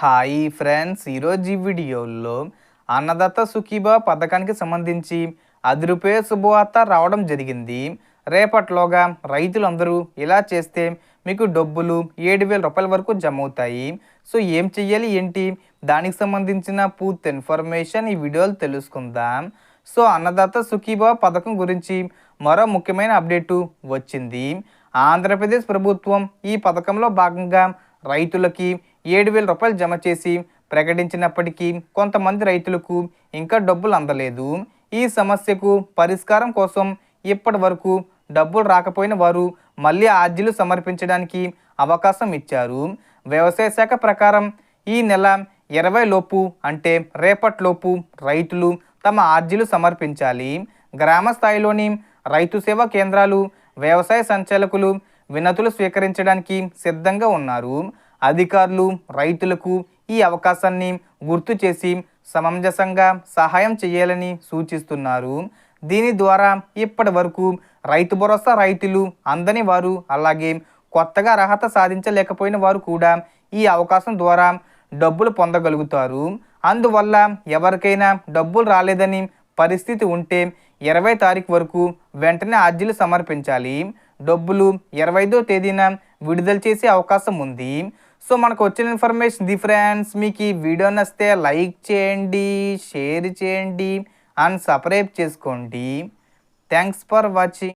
Hi friends, ఈరోజు ఈ వీడియోలో అన్నదాత సుఖీభవ పథకానికి సంబంధించి రూ. 10 శుభవార్త రావడం జరిగింది. రేపట్లోగా రైతులందరూ ఇలా చేస్తే మీకు డబ్బులు రూ. 7,000 వరకు జమ అవుతాయి. సో ఏం చెయ్యాలి ఏంటి, దానికి సంబంధించిన పూర్తి ఇన్ఫర్మేషన్ ఈ వీడియోలో తెలుసుకుందాం. సో అన్నదాత సుఖీభవ పథకం గురించి మరో ముఖ్యమైన అప్డేటు వచ్చింది. ఆంధ్రప్రదేశ్ ప్రభుత్వం ఈ పథకంలో భాగంగా రైతులకి రూ. 7,000 జమ చేసి ప్రకటించినప్పటికీ కొంతమంది రైతులకు ఇంకా డబ్బులు అందలేదు. ఈ సమస్యకు పరిష్కారం కోసం ఇప్పటి వరకు డబ్బులు రాకపోయిన వారు మళ్ళీ అర్జీలు సమర్పించడానికి అవకాశం ఇచ్చారు. వ్యవసాయ శాఖ ప్రకారం ఈ నెల 20 లోపు అంటే రేపటిలోపు రైతులు తమ అర్జీలు సమర్పించాలి. గ్రామ స్థాయిలోని రైతు సేవా కేంద్రాలు, వ్యవసాయ సంచాలకులు వినతులు స్వీకరించడానికి సిద్ధంగా ఉన్నారు. అధికారులు రైతులకు ఈ అవకాశాన్ని గుర్తు చేసి సమంజసంగా సహాయం చేయాలని సూచిస్తున్నారు. దీని ద్వారా ఇప్పటి వరకు రైతు భరోసా రైతులు అందని వారు, అలాగే కొత్తగా అర్హత సాధించలేకపోయిన వారు కూడా ఈ అవకాశం ద్వారా డబ్బులు పొందగలుగుతారు. అందువల్ల ఎవరికైనా డబ్బులు రాలేదని పరిస్థితి ఉంటే 20 తారీఖు వరకు వెంటనే అర్జీలు సమర్పించాలి. డబ్బులు 25వ తేదీన విడుదల చేసే అవకాశం ఉంది. సో మనకు వచ్చిన ఇన్ఫర్మేషన్ ది ఫ్రెండ్స్. మీకు ఈ వీడియో నచ్చితే లైక్ చేయండి, షేర్ చేయండి అండ్ సబ్స్క్రైబ్ చేసుకోండి. Thanks for watching.